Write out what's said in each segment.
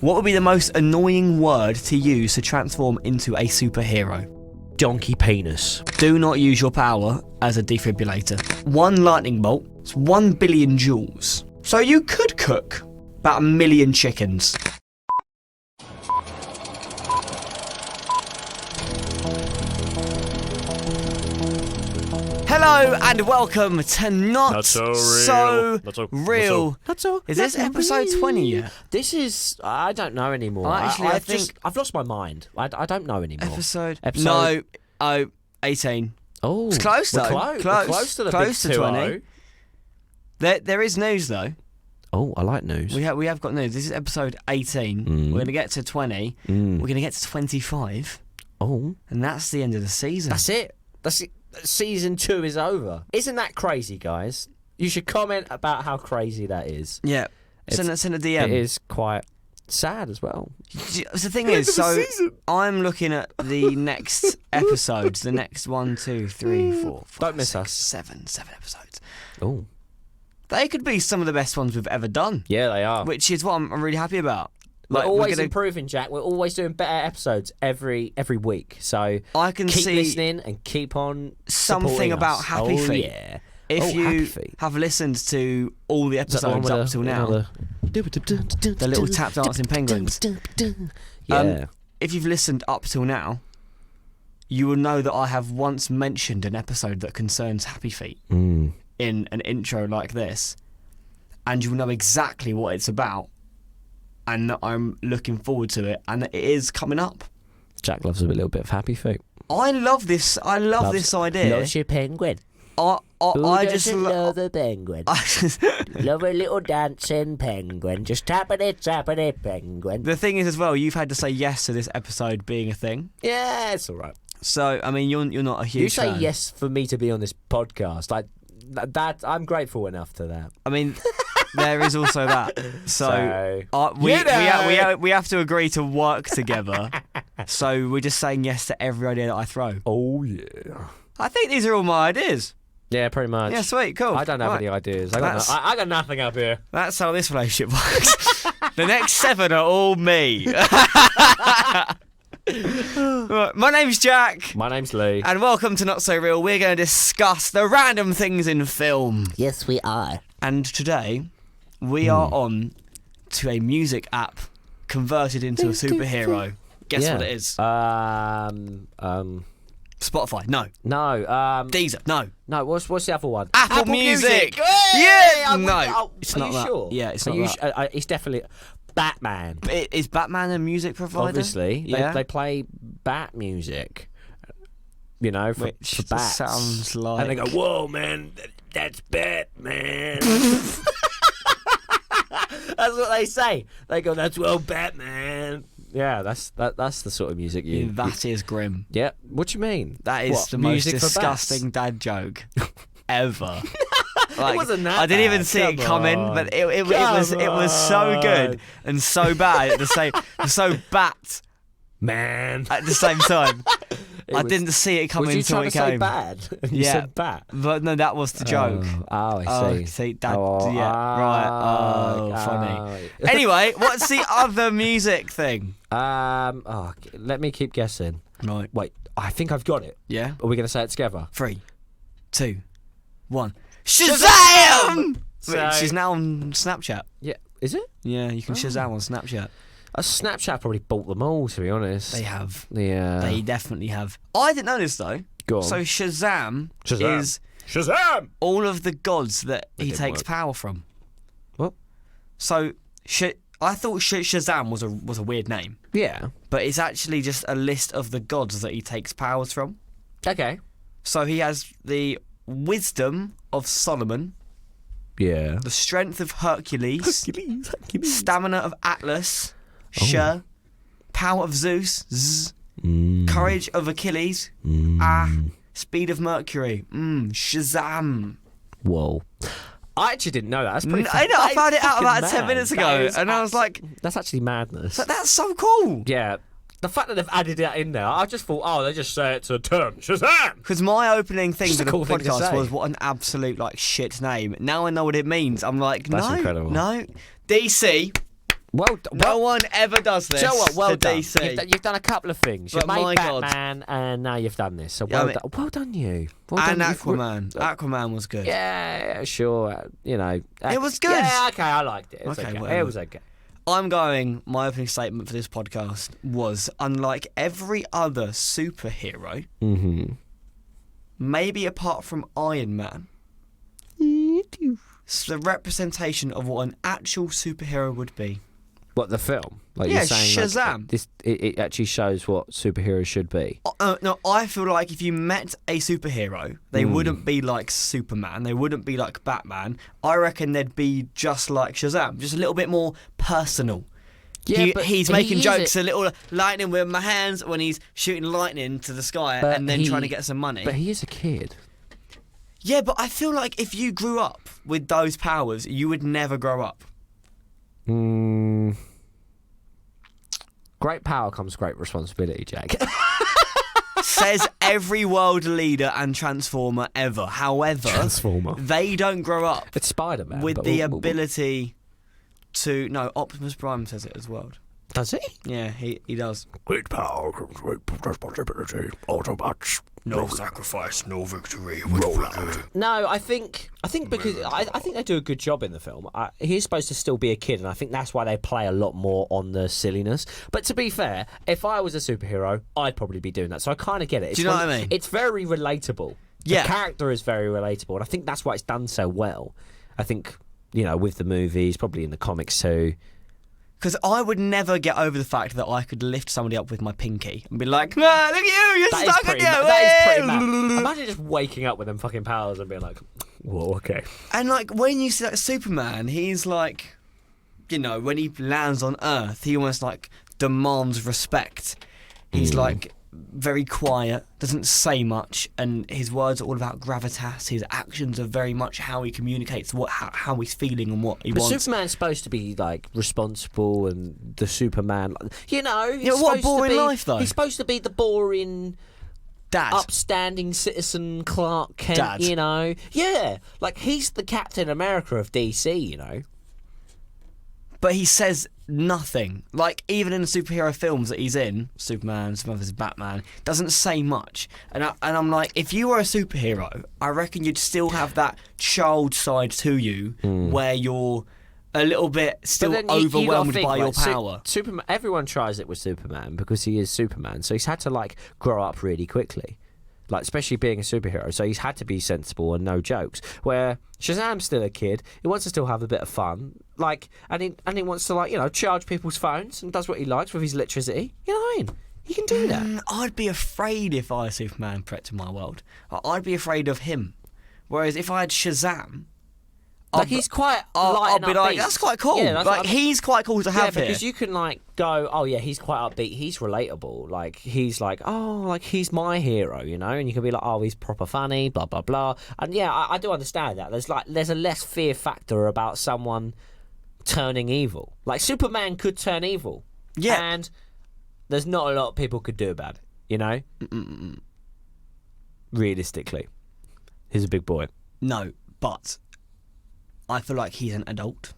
What would be the most annoying word to use to transform into a superhero? Donkey penis. Do not use your power as a defibrillator. One lightning bolt is 1 billion joules. So you could cook about 1 million chickens. Hello and welcome to Not So Real. Is this episode 20 yet? This is... I don't know anymore. I think... I've lost my mind. I don't know anymore. Episode... No. 18. Oh. It's close though. We're close to the close big to 20. There is news though. Oh, I like news. We have got news. This is episode 18. We're going to get to 20. We're going to get to 25. Oh. And that's the end of the season. That's it. That's it. Season 2 is over. Isn't that crazy, guys? You should comment about how crazy that is. Yeah. Send a DM. It is quite sad as well. The thing is, so I'm looking at the next episodes. The next 1, 2, 3, 4, 5, Don't miss 6, us. 7 episodes. Oh. They could be some of the best ones we've ever done. Yeah, they are. Which is what I'm really happy about. We're always improving, Jack. We're always doing better episodes every week. So I can keep see listening and keep on something about Happy Feet. Yeah. If you have listened to all the episodes up till now, the little tap dancing penguins. Yeah. If you've listened up till now, you will know that I have once mentioned an episode that concerns Happy Feet in an intro like this, and you'll know exactly what it's about. And I'm looking forward to it, and it is coming up. Jack loves a little bit of Happy Feet. I love this. I love this idea. Loves your penguin. I just love a penguin. Love a little dancing penguin. Just tappity penguin. The thing is, as well, you've had to say yes to this episode being a thing. Yeah, it's all right. So, I mean, you're not a huge. You say fan. yes for me to be on this podcast. Like that, I'm grateful enough to that. I mean. There is also that. So we have to agree to work together. So we're just saying yes to every idea that I throw. Oh yeah. I think these are all my ideas. Yeah, pretty much. Yeah, sweet, cool. I don't have any ideas. I got nothing up here. That's how this relationship works. The next 7 are all me. Right, my name's Jack. My name's Lee. And welcome to Not So Real. We're going to discuss the random things in film. Yes, we are. And today, we are on to a music app converted into a superhero. Guess what it is? Spotify. No. Deezer. No. What's the other one? Apple Music. Hey! Yeah. No. It's are not you that. sure? Yeah, it's not that. It's definitely Batman. Is Batman a music provider? Obviously. Yeah. They play bat music. You know, for bats. Sounds like. And they go, "Whoa, man, that's Batman." That's what they say. They go, "That's Batman." Yeah, that's the sort of music you. That is grim. Yeah. What do you mean? That is the most music for disgusting dad joke ever. Like, it wasn't that I didn't even bad. see it coming, but it was so on. good and so bad at the same, so bat Man. at the same time. I didn't see it coming until it came. Was you trying to say bad? You said bat. But no, that was the joke. Oh, I see. See, Dad, right. Funny. Anyway, what's the other music thing? Let me keep guessing. Right. Wait, I think I've got it. Yeah? Are we going to say it together? 3, 2, 1. Shazam! So- She's now on Snapchat. Yeah. Is it? Yeah, you can Shazam on Snapchat. Snapchat probably bought them all, to be honest. They have. Yeah. They definitely have. I didn't know this, though. Go on. So Shazam is Shazam! all of the gods that he didn't takes work. power from. What? So I thought Shazam was a weird name. Yeah. But it's actually just a list of the gods that he takes powers from. Okay. So he has the wisdom of Solomon, Yeah. the strength of Hercules, Hercules. stamina of Atlas, power of Zeus, courage of Achilles, speed of Mercury, Shazam. Whoa. I actually didn't know that. That's pretty. I know. I found it out about fucking 10 mad. minutes ago, That is and I was like, that's actually madness. "But that's so cool." Yeah. The fact that they've added that in there, I just thought, oh, they just say it to a term. Shazam! Because my opening thing Just to a the cool thing to podcast say. was, what an absolute shit name. Now I know what it means. I'm like, That's incredible. no, DC, No one ever does this. Do you know what? Well to done. DC. You've done a couple of things. You've But made my God. Batman, and now you've done this. So Yeah, well done, you. Well And done. Aquaman. Aquaman was good. Yeah, sure. It was good. Yeah, okay, I liked it. It was Okay, okay. whatever. It was okay. My opening statement for this podcast was, unlike every other superhero, maybe apart from Iron Man, it's the representation of what an actual superhero would be. What, the film? Like Yeah, you're saying, Shazam. Like, it actually shows what superheroes should be. No, I feel like if you met a superhero, they wouldn't be like Superman. They wouldn't be like Batman. I reckon they'd be just like Shazam, just a little bit more personal. Yeah, but he's making he jokes, a little lightning with my hands when he's shooting lightning to the sky But and then he- trying to get some money. But he is a kid. Yeah, but I feel like if you grew up with those powers, you would never grow up. Great power comes great responsibility, Jack. Says every world leader and transformer ever. However, Transformer. they don't grow up It's Spider-Man. with but the we'll- ability to... No, Optimus Prime says it as well. Does he? Yeah, he does. Great power comes great responsibility. Autobots. No sacrifice, no victory. Roll out. No, I think because I think they do a good job in the film. He's supposed to still be a kid, and I think that's why they play a lot more on the silliness. But to be fair, if I was a superhero, I'd probably be doing that. So I kind of get it. Do you know what I mean? It's very relatable. Yeah. The character is very relatable, and I think that's why it's done so well. I think with the movies, probably in the comics too. Because I would never get over the fact that I could lift somebody up with my pinky and be like, ah, look at you, you're That is stuck pretty. at you. That is pretty mad. Imagine just waking up with them fucking powers and being like, "Whoa, okay." And like when you see like Superman, he's like, when he lands on Earth, he almost like demands respect. He's like very quiet, doesn't say much, and his words are all about gravitas. His actions are very much how he communicates how he's feeling and what he But wants. Superman's supposed to be like responsible and the Superman, he's Yeah, what a supposed to boring be- life, though. He's supposed to be the boring, Dad. upstanding citizen Clark Kent. Dad. Yeah, like he's the Captain America of DC. But he says nothing. Like, even in the superhero films that he's in, Superman, some others, Batman, doesn't say much. And I'm like, if you were a superhero, I reckon you'd still have that child side to you where you're a little bit still But then you gotta overwhelmed think, by your like, power. Superman. Everyone tries it with Superman because he is Superman, so he's had to like grow up really quickly. Like, especially being a superhero, so he's had to be sensible and no jokes. Where Shazam's still a kid, he wants to still have a bit of fun, and he wants to charge people's phones and does what he likes with his electricity. You know what I mean? He can do that. I'd be afraid if I was Superman threat to my world. I'd be afraid of him. Whereas if I had Shazam, Like he's quite I'll light be and like, upbeat. that's quite cool. Yeah, that's like what I mean. he's quite cool to have Yeah, here. because you can go, oh yeah, he's quite upbeat, he's relatable. Like he's like, oh, like he's my hero, and you can be like, oh, he's proper funny, blah blah blah. And yeah, I do understand that. There's a less fear factor about someone turning evil. Like Superman could turn evil. Yeah. And there's not a lot people could do about it, Realistically. He's a big boy. No, but I feel like he's an adult,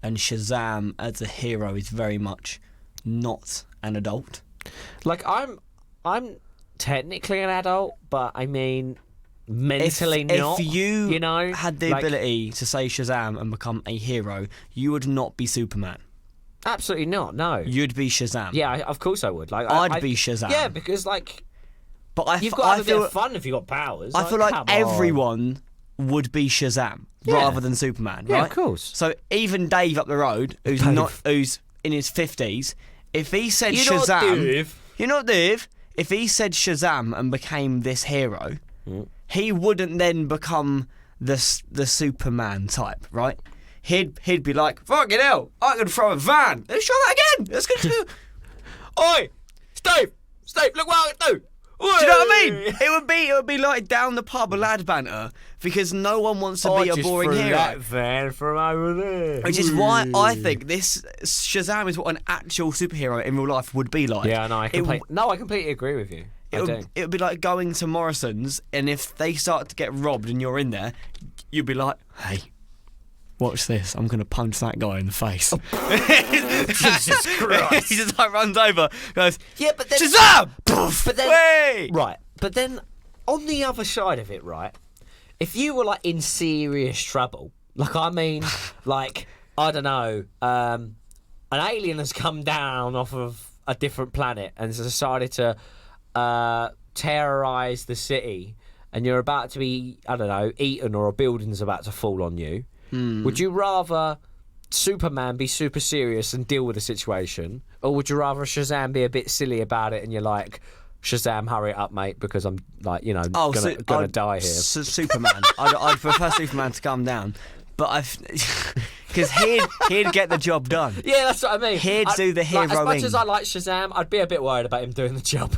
and Shazam as a hero is very much not an adult. Like I'm technically an adult, but I mean mentally not. If you, know, had the like, ability to say Shazam and become a hero, you would not be Superman. absolutely not. No. You'd be Shazam. Yeah, of course I would. Like I'd be Shazam. Yeah, because like But you've got to have a bit of fun if you've got powers. I feel like come on. everyone would be Shazam rather than Superman, Yeah, right? of course. So even Dave up the road, who's in his 50s, if he said You're not Shazam, Dave. you're not Dave. If he said Shazam and became this hero, he wouldn't then become the Superman type, right? He'd be like, fucking hell, I can throw a van. Let's try that again. Let's go. Oi, Steve, look what I can do. Do you know what I mean? It would be like down the pub lad banter because no one wants to be a boring hero. That van from over there. Which is why I think this Shazam is what an actual superhero in real life would be like. Yeah, no, I completely agree with you. It would be like going to Morrison's, and if they start to get robbed and you're in there, you'd be like, hey, watch this. I'm going to punch that guy in the face. Jesus Christ. He just like runs over, goes, Yeah, but then Shazam! Poof! But then, Way! right, but then on the other side of it, right, if you were like in serious trouble, like I mean, like, I don't know, an alien has come down off of a different planet and has decided to terrorise the city, and you're about to be, I don't know, eaten, or a building's about to fall on you, would you rather Superman be super serious and deal with the situation, or would you rather Shazam be a bit silly about it and you're like, Shazam, hurry it up, mate, because I'm like, you know, gonna die here. Superman. I'd prefer Superman to calm down, but because he'd get the job done. Yeah, that's what I mean. He'd do the heroing. As much as I like Shazam, I'd be a bit worried about him doing the job.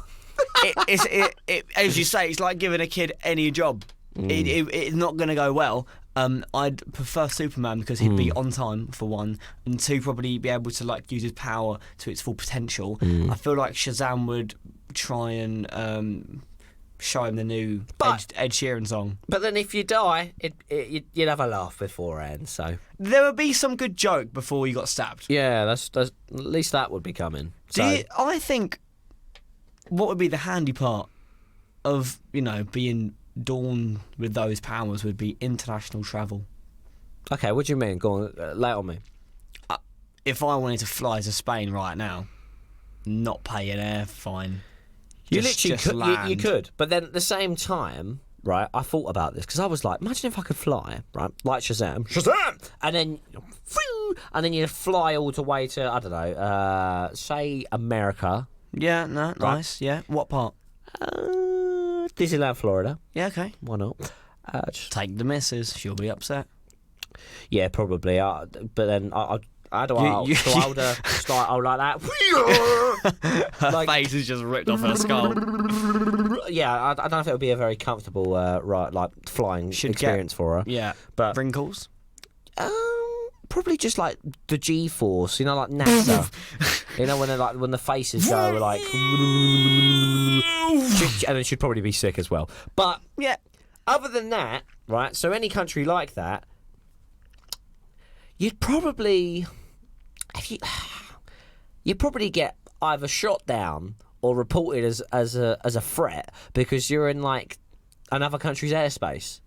As you say, it's like giving a kid any job. It's not going to go well. I'd prefer Superman because he'd be on time, for one, and two, probably be able to like use his power to its full potential. I feel like Shazam would try and show him the new Ed Sheeran song. But then if you die, you'd have a laugh beforehand. So there would be some good joke before you got stabbed. yeah, that's at least that would be coming. So I think what would be the handy part of being Dawn with those powers would be international travel. okay, what do you mean? Go on, lay it on me. If I wanted to fly to Spain right now, not pay an air fine. You Just literally could. land. You could, but then at the same time, right? I thought about this because I was like, imagine if I could fly, right, like Shazam, and then, you fly all the way to, I don't know, say America. Yeah, no, nice. Yeah, what part? Disneyland, Florida. Yeah, okay. Why not? Just, Take the missus. She'll be upset. yeah, probably. But then I like that. Her Like- face is just ripped off her skull. Yeah, I don't know if it would be a very comfortable, flying Should experience for her. Yeah, But wrinkles. probably just like the G-force, like NASA. when the faces go like, and it should probably be sick as well. But yeah, other than that, right? So any country like that, you'd probably get either shot down or reported as a threat because you're in like another country's airspace.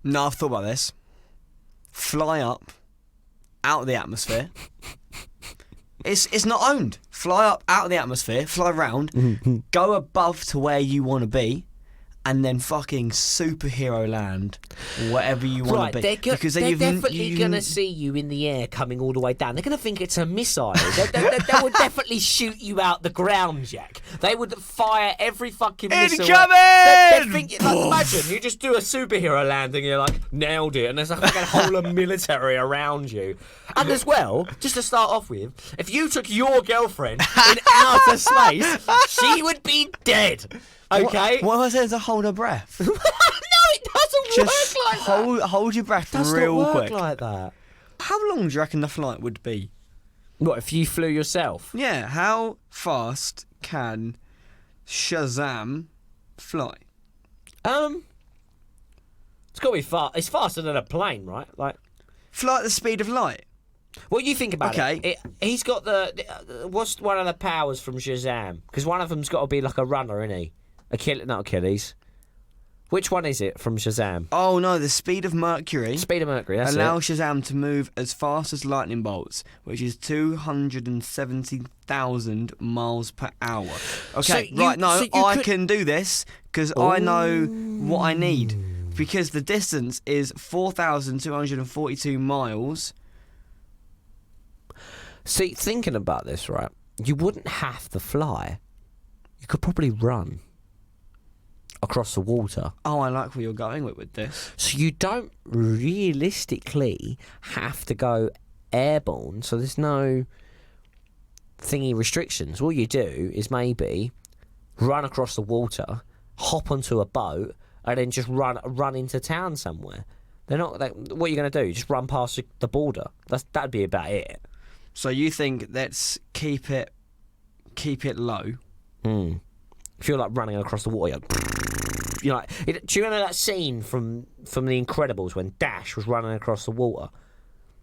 No, I've thought about this. Fly up, out of the atmosphere. It's not owned. Fly up, out of the atmosphere, fly round, go above to where you want to be, and then fucking superhero land wherever you want to be. They're then definitely going to see you in the air coming all the way down. They're going to think it's a missile. they would definitely shoot you out the ground, Jack. They would fire every fucking missile. Incoming! Imagine you just do a superhero landing and you're like, nailed it, and there's like a whole of military around you. And as well, just to start off with, if you took your girlfriend in outer space, she would be dead. Okay? What I said is to hold her breath. No, it doesn't Just work like that. hold your breath Does real not work quick. like that. How long do you reckon the flight would be? What, if you flew yourself? Yeah, how fast can Shazam fly? It's got to be fast. It's faster than a plane, right? Like, Fly at the speed of light. what do you think about Okay. it? He's got what's one of the powers from Shazam? Because one of them's got to be like a runner, isn't he? Not Achilles. Which one is it from Shazam? Oh no, the speed of Mercury Speed of Mercury. That's allows it. Shazam to move as fast as lightning bolts, which is 270,000 miles per hour. Okay, I can do this because I know what I need. Because the distance is 4,242 miles. See, thinking about this, right? You wouldn't have to fly. You could probably run across the water. Oh, I like where you're going with this. So you don't realistically have to go airborne. So there's no thingy restrictions. All you do is maybe run across the water, hop onto a boat, and then just run into town somewhere. They're not. What are you going to do? Just run past the border? That'd be about it. So you think let's keep it low? If you're like running across the water, you're like, do you remember that scene from The Incredibles when Dash was running across the water?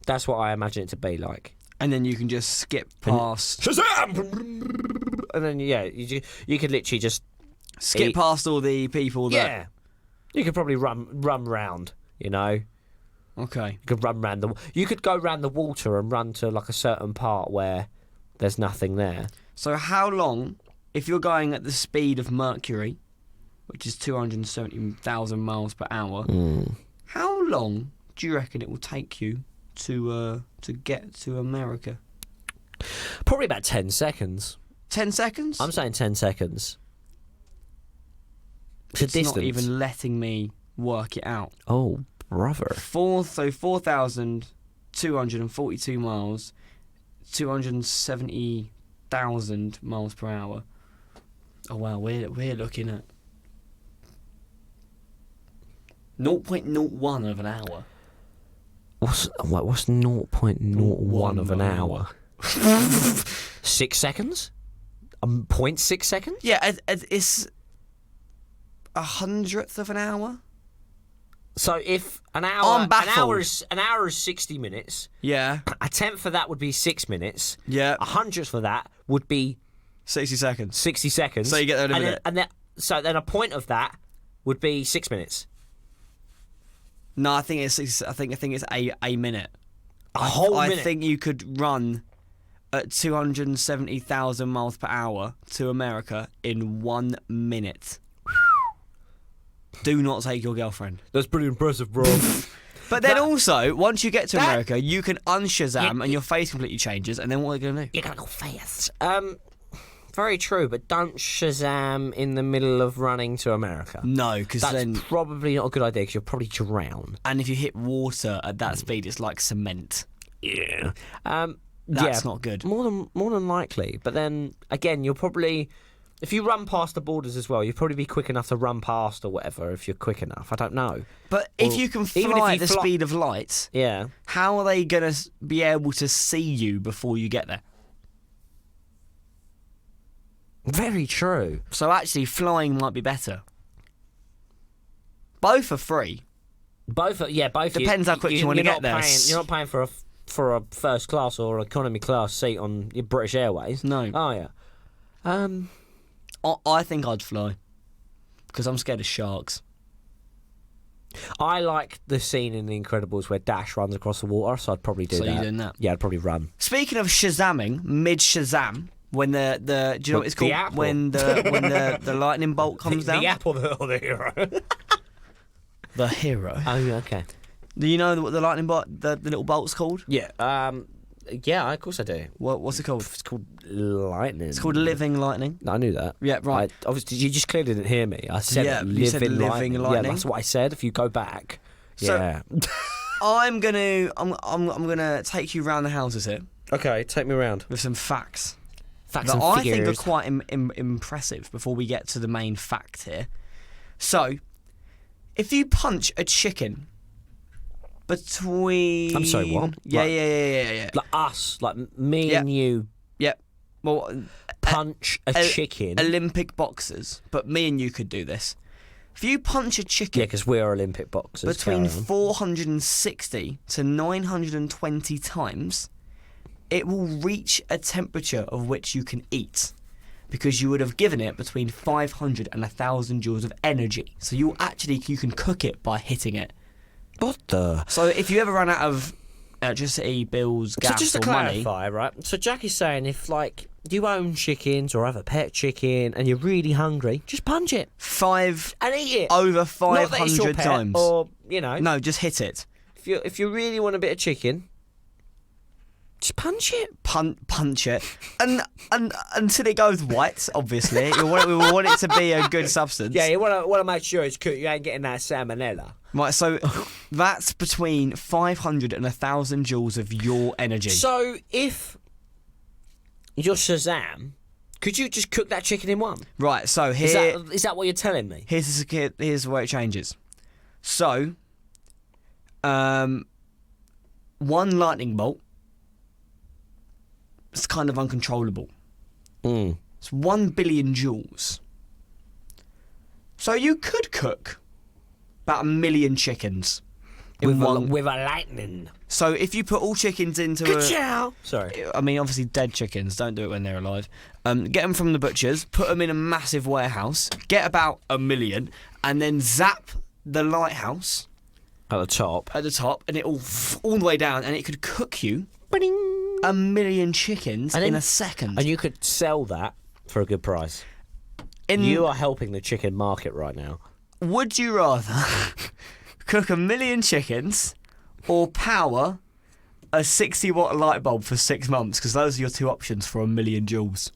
That's what I imagine it to be like. And then you can just skip past Shazam! And then you could literally just skip past all the people that. Yeah. You could probably run round. You know. Okay. You could run round You could go round the water and run to like a certain part where there's nothing there. So how long, if you're going at the speed of Mercury, which is 270,000 miles per hour, how long do you reckon it will take you to get to America? Probably about 10 seconds. 10 seconds? I'm saying 10 seconds. It's a It's distance. not even letting me work it out. Oh, brother. 4,242 miles, 270,000 miles per hour. Oh wow, we're looking at 0.01 of an hour. What's 0.01 of an hour? 6 seconds? 0.6 seconds? Yeah, it's 100th of an hour. So if an hour, baffled. an hour is 60 minutes. Yeah, A tenth for that would be 6 minutes. yeah, 100th for that would be 60 seconds. 60 seconds. So you get there in a and minute. So then a point of that would be 6 minutes. No, I think it's a minute. A whole I minute. think you could run at 270,000 miles per hour to America in 1 minute. Do not take your girlfriend. That's pretty impressive, bro. But then also, once you get to America, you can un-Shazam and your face completely changes, and then what are you going to do? You're gonna go fast. Very true, but don't Shazam in the middle of running to America. No, because That's then... probably not a good idea because you'll probably drown. And if you hit water at that speed, it's like cement. Yeah. That's not good. More than likely. But then again, you'll probably, if you run past the borders as well, you'll probably be quick enough to run past or whatever if you're quick enough. I don't know. But if you can even if fly you at the speed of light, Yeah. how are they going to be able to see you before you get there? Very true. So actually, flying might be better. Both are free. Both. Depends how quick you wanna you're get not there. You're not paying for a first class or economy class seat on your British Airways. No. Oh yeah. I think I'd fly because I'm scared of sharks. I like the scene in The Incredibles where Dash runs across the water, so I'd probably do So that. you're doing that? Yeah, I'd probably run. Speaking of Shazamming, mid Shazam, when the do you know what it's The called? apple. When the lightning bolt comes down. The apple or the hero. The hero. Oh, yeah, okay. Do you know what the lightning bolt, the little bolt's called? Yeah. Yeah, of course I do. What's it called? It's called lightning. It's called living lightning. I knew that. Yeah, right. Obviously, you just clearly didn't hear me. I said Yeah, living, you said living lightning. lightning. Yeah, that's what I said. If you go back, So- yeah. I'm gonna take you round the houses here Okay, take me around. with some facts Facts that and I think figures. are quite impressive before we get to the main fact here. So, if you punch a chicken between... I'm sorry, what? Yeah. Like us, like me Yeah. and you, Yep. Well, punch a chicken. Olympic boxers, but me and you could do this. If you punch a chicken Yeah, because we're Olympic boxers. between carry on. 460 to 920 times, it will reach a temperature of which you can eat, because you would have given it between 500 and 1,000 joules of energy. So you can cook it by hitting it. What the? So if you ever run out of electricity, bills, gas, So just to or money, clarify, right? So Jackie's saying if like you own chickens or have a pet chicken and you're really hungry, just punch it and eat it. over Not that it's your 500 pet, times. or you know, No, just hit it. if you really want a bit of chicken, just punch it. Punch it, and until it goes white. Obviously, we want it to be a good substance. Yeah, you want to make sure it's cooked. You ain't getting that salmonella. Right, so that's between 500 and 1,000 joules of your energy. So if you're Shazam, could you just cook that chicken in one? Right, so Is here, that what you're telling me? here's where it changes. So, one lightning bolt, it's kind of uncontrollable. It's 1 billion joules. So you could cook about 1 million chickens with one. a lightning. So if you put all chickens into Sorry. I mean, obviously dead chickens. Don't do it when they're alive. Get them from the butchers, put them in a massive warehouse, get about 1 million, and then zap the lighthouse At the top. at the top, and it all the way down, and it could cook you 1 million chickens in a second. And you could sell that for a good price. You are helping the chicken market right now. Would you rather cook 1 million chickens or power a 60-watt light bulb for 6 months? Because those are your two options for 1 million joules.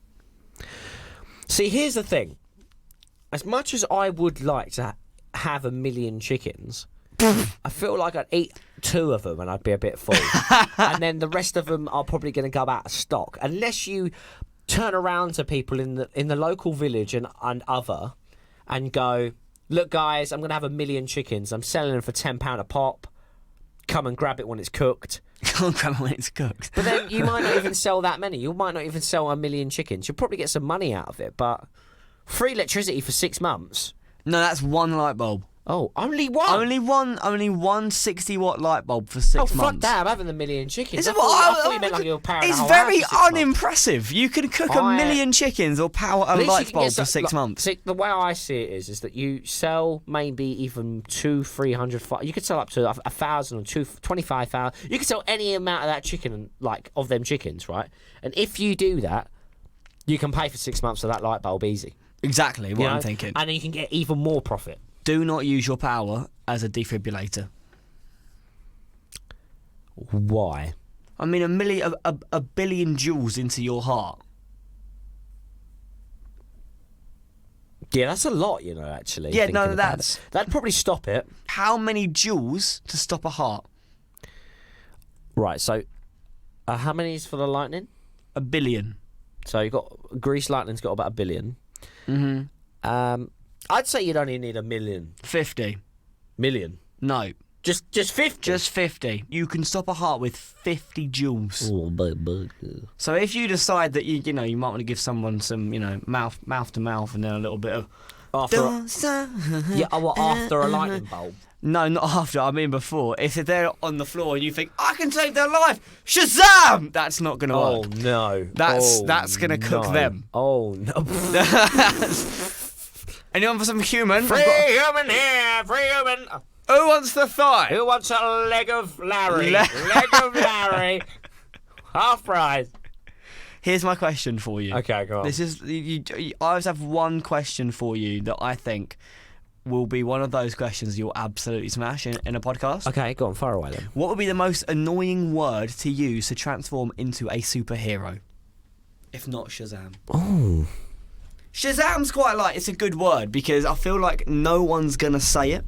See, here's the thing. As much as I would like to have 1 million chickens, I feel like I'd eat 2 of them and I'd be a bit full. And then the rest of them are probably going to go out of stock. Unless you turn around to people in the local village and other and go, look, guys, I'm going to have 1 million chickens. I'm selling them for £10 a pop. Come and grab it when it's cooked. Can't grab it when it's cooked. But then you might not even sell that many. You might not even sell 1 million chickens. You'll probably get some money out of it, but free electricity for 6 months. No, that's one light bulb. Oh, only one? Only one 60-watt light bulb for 6 months. Oh, fuck that. I'm having 1 million chickens. Is I it thought you meant like you were powering It's the whole very house for 6 months. unimpressive. You can cook 1 million chickens or power a At least you light can bulb get for some- 6 months. See, the way I see it is that you sell maybe even 200-300. You could sell up to 1,000 or 25,000. You could sell any amount of that chicken, like of them chickens, right? And if you do that, you can pay for 6 months of that light bulb easy. Exactly what You I'm know? thinking. And then you can get even more profit. Do not use your power as a defibrillator. Why? I mean, a billion joules into your heart. Yeah, that's a lot, you know, actually. Yeah, thinking no, about that's- it. That'd probably stop it. How many joules to stop a heart? Right, so how many is for the lightning? 1 billion. So you got Grease Lightning's got about 1 billion. Mm-hmm. I'd say you'd only need 1 million. 50. Million. No. Just 50. Just 50. You can stop a heart with 50 joules. Oh, So if you decide that you might want to give someone some, mouth to mouth and then a little bit of after after a lightning bolt. No, not after. I mean before. If they're on the floor and you think I can save their life, Shazam! That's not going to Oh work. no. That's going to cook them. Oh no. Anyone for some human? Free human here. Free human. Who wants the thigh? Who wants a leg of Larry? Leg of Larry. Half price. Here's my question for you. Okay, go on. This is I always have one question for you that I think will be one of those questions you'll absolutely smash in a podcast. Okay, go on, far away then. What would be the most annoying word to use to transform into a superhero? If not Shazam. Oh. Shazam's quite it's a good word because I feel like no one's gonna say it.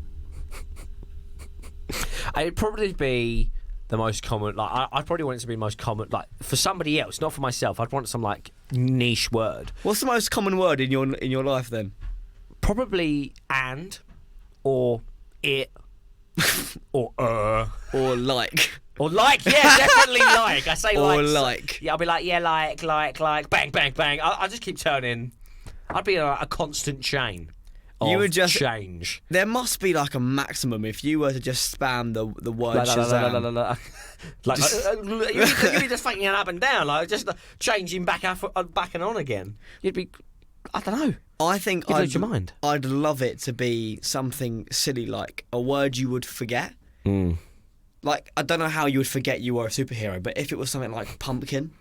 It'd probably be the most common. Like, I'd probably want it to be the most common. Like, for somebody else, not for myself. I'd want some niche word. What's the most common word in your life then? Probably and, or it, or Or like. or like. Yeah, definitely like. I say Or like. like. Yeah, I'll be like, yeah, like, bang, bang, bang. I'll just keep turning. I'd be a constant chain. You of would just change. There must be a maximum if you were to just spam the word Shazam. You'd be just fucking up and down, just changing back and on again. You'd be, I don't know. I think You'd lose your mind. I'd love it to be something silly like a word you would forget. Like, I don't know how you would forget you were a superhero, but if it was something like pumpkin,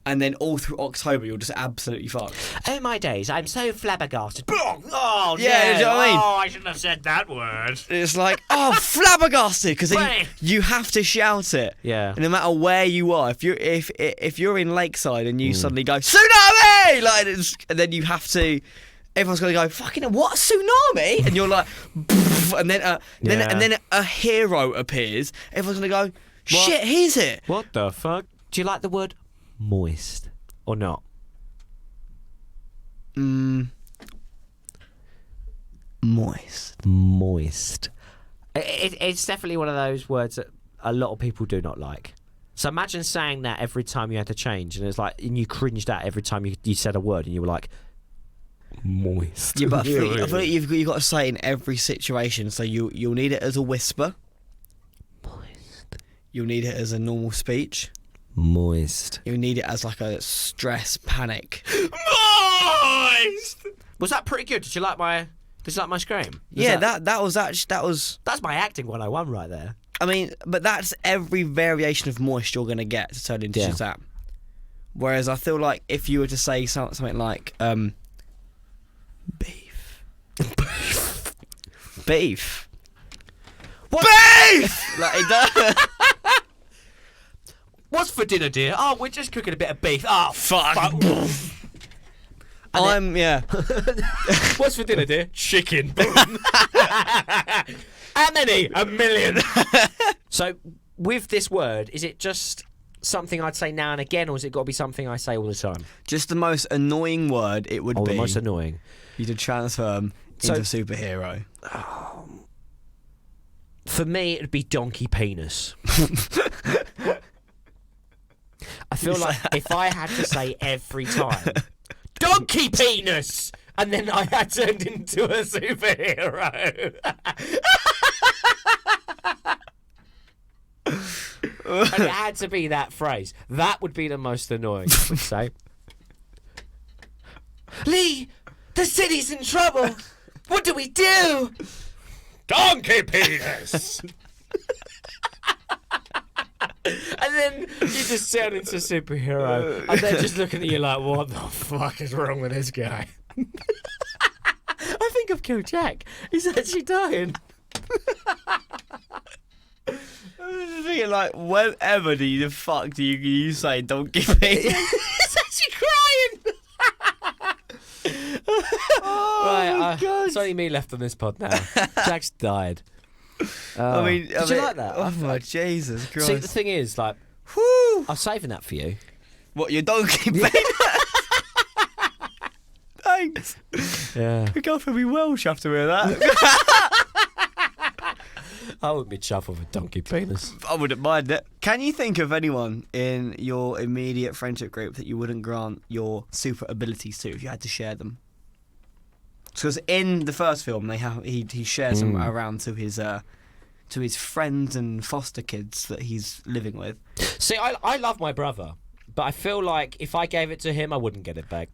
and then all through October you're just absolutely fucked. Oh my days, I'm so flabbergasted. Oh, Yeah, no. do you know what I mean? Oh, I shouldn't have said that word. It's like, oh, flabbergasted, because Right. you have to shout it. Yeah. And no matter where you are, if you're in Lakeside and you suddenly go tsunami, and then you have to. Everyone's gonna go fucking what, tsunami, and you're like, and then a hero appears. Everyone's gonna go, shit, here's it. What the fuck? Do you like the word moist or not? Moist. It's definitely one of those words that a lot of people do not like. So imagine saying that every time you had to change, and and you cringed out every time you said a word, and you were like, moist. Yeah, but I feel like you've got to say it in every situation, so you'll need it as a whisper. You'll need it as a normal speech. Moist. You'll need it as like a stress panic. Moist. Was that pretty good? Did you like my scream? That's my acting 101 right there. I mean, but that's every variation of moist you're going to get to turn into Shazam. Whereas I feel like if you were to say something like beef. Beef. What? Beef! Like it does. What's for dinner, dear? Oh, we're just cooking a bit of beef. Oh, Fuck. Yeah. What's for dinner, dear? Chicken. How many? 1 million. So, with this word, is it just something I'd say now and again, or has it got to be something I say all the time? Just the most annoying word it would be. The most annoying. You to transform into a superhero. For me, it'd be donkey penis. I feel like if I had to say every time, donkey penis, and then I had turned into a superhero. And it had to be that phrase. That would be the most annoying, I would say. Lee, the city's in trouble. What do we do? Donkey penis. And then you just turn into a superhero, and they're just looking at you like, what the fuck is wrong with this guy? I think I've killed Jack. He's actually dying. I was thinking, like, whenever the fuck do you say donkey penis? He's actually crying. Right, it's only me left on this pod now. Jack's died. Did you like that? Oh my Jesus Christ! See, the thing is, like, whoo! I'm saving that for you. What, your donkey penis? Thanks. Yeah. We go for me Welsh after hear that. I wouldn't be chuffed with a donkey penis. I wouldn't mind it. Can you think of anyone in your immediate friendship group that you wouldn't grant your super abilities to if you had to share them? Because in the first film, he shares them around to his friends and foster kids that he's living with. See, I love my brother, but I feel like if I gave it to him, I wouldn't get it back.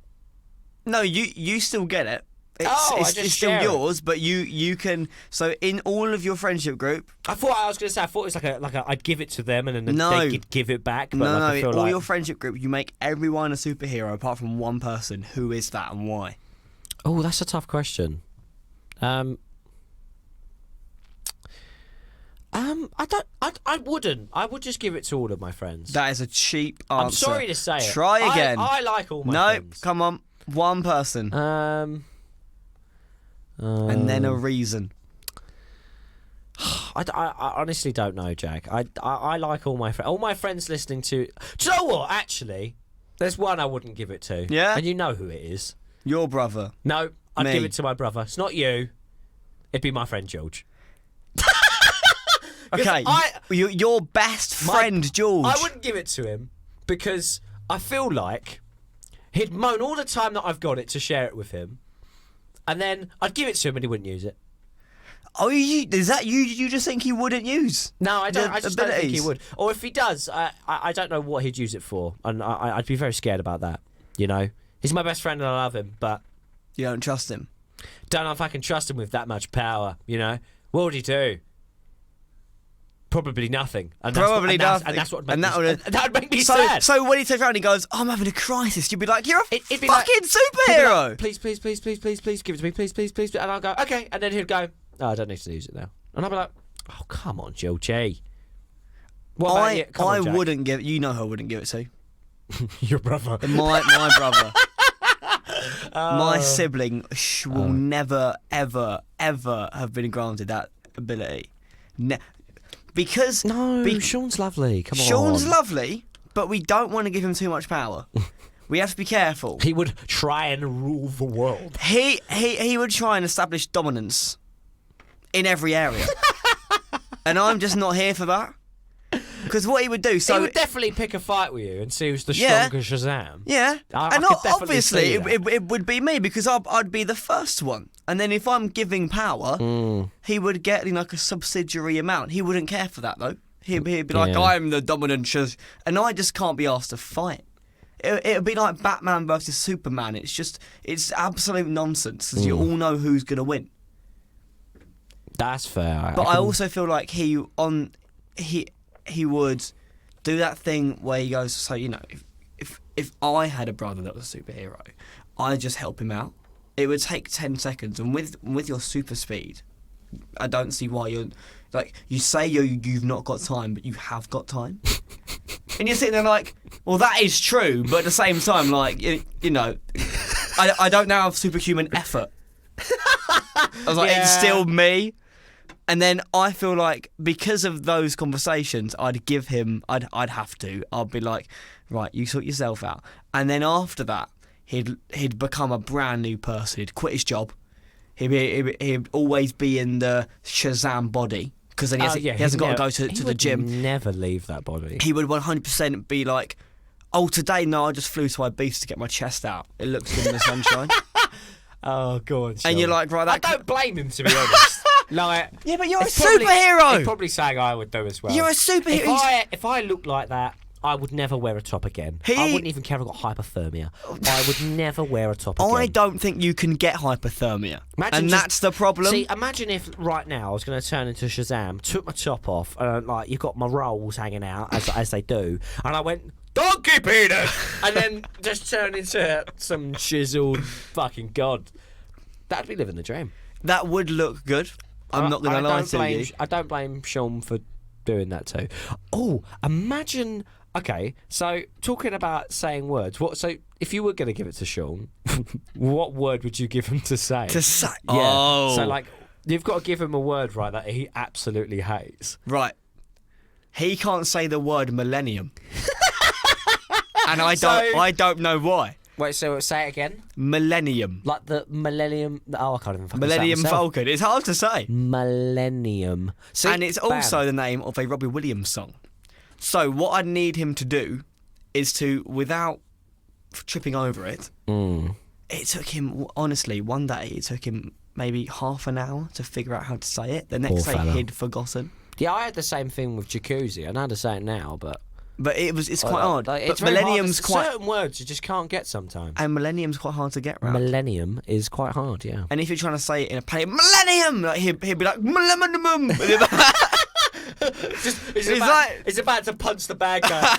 No, you still get it. It's still share yours, but you can. So in all of your friendship group, I thought it was like a I'd give it to them and then No. they could give it back. But no, I in feel all like your friendship group, you make everyone a superhero apart from one person. Who is that and why? Oh, that's a tough question. I wouldn't. I would just give it to all of my friends. That is a cheap answer. I'm sorry to say it. Try again. I like all my friends. No, come on. One person. And And then a reason. I honestly don't know, Jack. I like all my friends. All my friends listening to... Do you know what, actually? There's one I wouldn't give it to. Yeah? And you know who it is. Your brother. No, I'd Me. give it to my brother. It's not you. It'd be my friend George. Okay, your best friend, George. I wouldn't give it to him because I feel like he'd moan all the time that I've got it to share it with him. And then I'd give it to him and he wouldn't use it. Oh, is that you? You just think he wouldn't use? No, I don't. the I just don't think he abilities? would. Or if he does, I don't know what he'd use it for, and I'd be very scared about that. You know, he's my best friend and I love him, but You don't trust him. don't know if I can trust him with that much power. You know, what would he do? Probably nothing. And Probably nothing. nothing. And that's what And that would make me So, sad. so when he turns around and he goes, "Oh, I'm having a crisis," you'd be like, "You're a It'd be fucking He'd be superhero." like, please, give it to me, please. And I'll go, okay. And then he'd go, oh, I don't need to use it now. And I'll be like, oh, come on, Georgie. What about you? Come on, Jack. wouldn't give. You know who I wouldn't give it to. Your brother. My brother. My sibling will never, ever, ever have been granted that ability. Because Sean's lovely. Come on. Sean's lovely, but we don't want to give him too much power. We have to be careful. He would try and rule the world. He would try and establish dominance in every area. And I'm just not here for that. Because what he would do, He would definitely pick a fight with you and see who's the Yeah. stronger Shazam. yeah, I and could definitely obviously see that. it would be me because I'd be the first one. And then if I'm giving power, he would get like a subsidiary amount. He wouldn't care for that though. He'd be like, I'm the dominant and I just can't be asked to fight. It'd be like Batman versus Superman. It's absolute nonsense, because you all know who's going to win. That's fair. But I also feel like he would do that thing where he goes, so, you know, if I had a brother that was a superhero, I'd just help him out. It would take 10 seconds, and with your super speed, I don't see why you're... Like, you say you've not got time, but you have got time. And you're sitting there like, well, that is true, but at the same time, like, you know, I don't now have superhuman effort. I was like, it's still me. And then I feel like because of those conversations, I'd have to. I'd be like, right, you sort yourself out. And then after that, he'd become a brand new person. He'd quit his job. He'd always be in the Shazam body, because then he hasn't got to go to the gym. He would never leave that body. He would 100% be like, oh, today, no, I just flew to Ibiza to get my chest out. It looks good in the sunshine. Oh, God. And you're like, right, I don't blame him, to be honest. Like, yeah, but you're a probably, superhero. It's probably something I would do as well. You're a superhero. If I looked like that, I would never wear a top again. I wouldn't even care if I got hypothermia. I would never wear a top again. I don't think you can get hypothermia. That's the problem. See, imagine if right now I was going to turn into Shazam, took my top off, and like you've got my rolls hanging out, as they do, and I went, donkey penis! And then just turn into some chiseled fucking god. That'd be living the dream. That would look good. I'm not going to lie to you. I don't blame Sean for doing that too. Oh, imagine... Okay, so talking about saying words, so if you were going to give it to Sean, what word would you give him to say? To say? Yeah. Oh. So, like, you've got to give him a word, right, that he absolutely hates. Right. He can't say the word millennium. And I don't know why. Wait, so say it again? Millennium. Like the millennium... Oh, I can't even fucking Millennium say it myself. Falcon. It's hard to say. Millennium. See, and it's also the name of a Robbie Williams song. So what I need him to do is to, without tripping over it, it took him, honestly, one day, it took him maybe half an hour to figure out how to say it. The next day he'd forgotten. Yeah, I had the same thing with jacuzzi. I know how to say it now, but it's quite hard. Like, but millennium's quite... Certain words you just can't get sometimes. And millennium's quite hard to get right. Millennium is quite hard, yeah. And if you're trying to say it in a play, millennium, like he'd be like, millennium. He's about to punch the bad guy.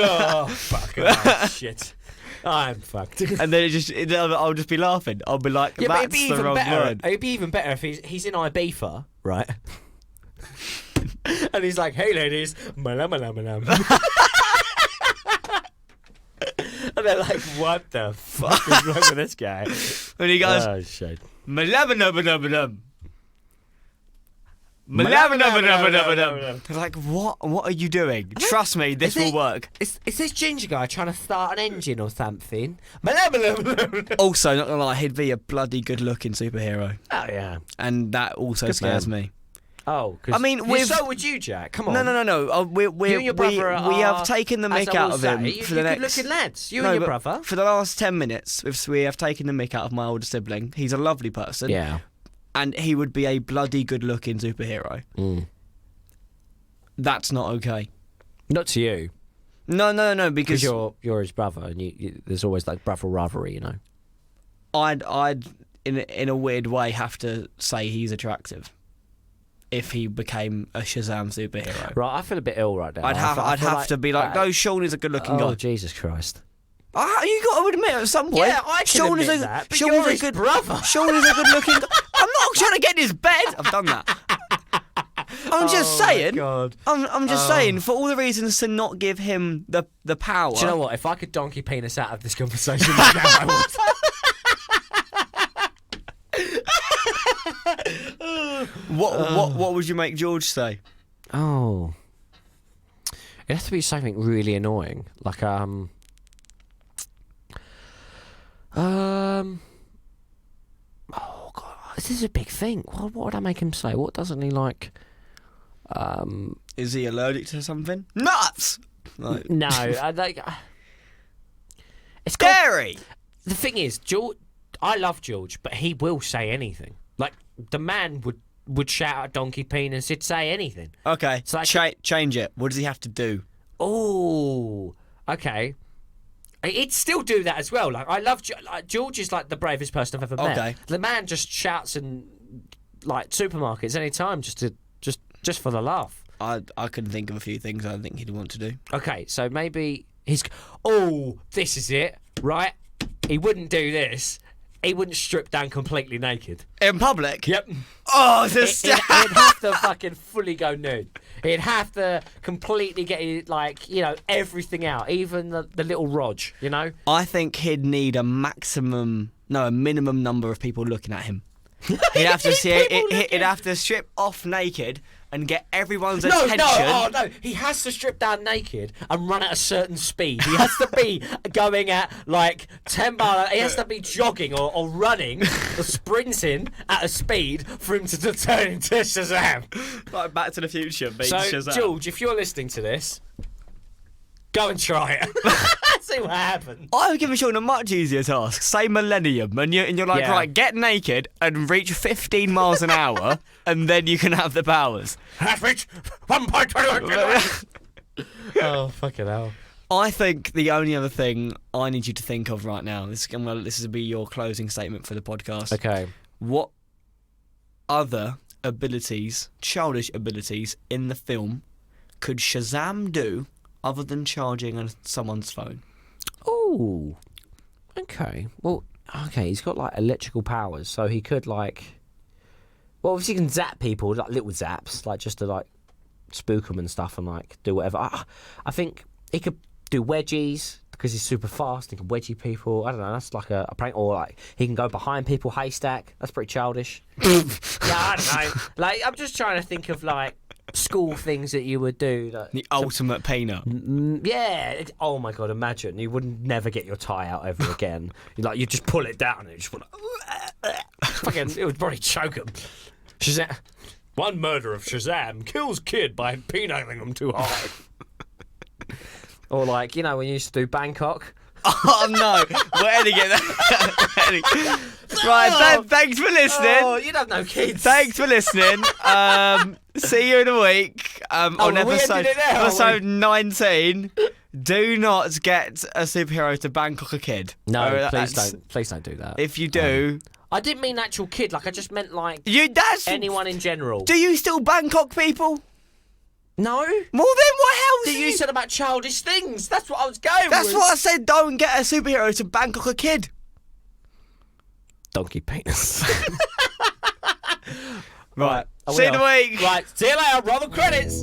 Oh, fuck. Oh, shit. I'm fucked. And then I'll just be laughing. I'll be like, that's the wrong word. It'd be even better if he's in Ibiza, right? And he's like, hey ladies, malam. And they're like, what the fuck is wrong with this guy? And he goes, oh shit. Malam. Like, what are you doing? Trust me, this will work. Is this ginger guy trying to start an engine or something? Also, not gonna lie, he'd be a bloody good-looking superhero. Oh yeah. And that also scares me. Oh, I mean, so would you, Jack? Come on. No. We have taken the mick out of him for the next. Good-looking lads. You and your brother. For the last 10 minutes, we have taken the mick out of my older sibling. He's a lovely person. Yeah. And he would be a bloody good-looking superhero. That's not okay. Not to you. No, because you're his brother, and there's always like brother rivalry, you know. I'd in a weird way have to say he's attractive if he became a Shazam superhero. Right, I feel a bit ill right now. I'd have to be like, no, Sean is a good-looking guy. Oh, Jesus Christ. You got to admit at some point. Yeah, I can admit that, but you're his brother. Sean is a good-looking guy. I'm not trying to get in his bed. I've done that. I'm just saying. God. I'm just saying, for all the reasons to not give him the power. Do you know what? If I could donkey penis out of this conversation right now, I would. What would you make George say? Oh, it has to be something really annoying, like Oh God, this is a big thing. What would I make him say? What doesn't he like? Is he allergic to something? Nuts. Like. No, I like. It's scary. The thing is, George. I love George, but he will say anything. Like the man would shout at donkey penis. He'd say anything. Okay, So I change it. What does he have to do? Oh, okay. He'd still do that as well. Like I love George is like the bravest person I've ever met. Okay. The man just shouts in like supermarkets any time just for the laugh. I couldn't think of a few things I think he'd want to do. Okay, so maybe he's. Oh, this is it, right? He wouldn't do this. He wouldn't strip down completely naked. In public? Yep. Oh, He'd have to fucking fully go nude. He'd have to completely get like everything out, even the little Rog. I think he'd need a minimum number of people looking at him. He'd have to he'd have to strip off naked and get everyone's attention. No, he has to strip down naked and run at a certain speed. He has to be going at like 10 miles. He has to be jogging or running or sprinting at a speed for him to turn into Shazam. Like Back to the Future beats So, Shazam. George, if you're listening to this, go and try it. See what happens. I would give Sean a much easier task. Say millennium, and you're like, Yeah. right, get naked and reach 15 miles an hour, and then you can have the powers. Has reached 1.21. Oh, fucking hell. I think the only other thing I need you to think of right now, this will be your closing statement for the podcast. Okay. What other abilities, childish abilities in the film could Shazam do other than charging on someone's phone? Oh, okay. Well, okay, he's got like electrical powers, so he could obviously he can zap people, like little zaps, like just to like spook them and stuff and like do whatever. I think he could do wedgies because he's super fast. He can wedgie people. I don't know. That's like a prank. Or like he can go behind people, haystack. That's pretty childish. Yeah, I don't know. Like I'm just trying to think of like school things that you would do. The ultimate peanut. Yeah. Oh my god! Imagine you would never get your tie out ever again. You just pull it down and you just want to. Fucking, it would probably choke him. Shazam. One murder of Shazam kills kid by peanutting him too hard. Or like when you used to do Bangkok. Oh no! Where did he get that? Right, thanks for listening. Oh, you don't know kids. Thanks for listening. See you in a week on we ended it now, episode 19. Do not get a superhero to Bangkok a kid. No, please don't do that. If you do, I didn't mean actual kid. Like I just meant like that's anyone in general. Do you still Bangkok people? No. Well, then what else? That you said about childish things. That's what I was going. That's what I said. Don't get a superhero to Bangkok a kid. Donkey penis. Right. See you in a week. Right. See you later. Roll the credits.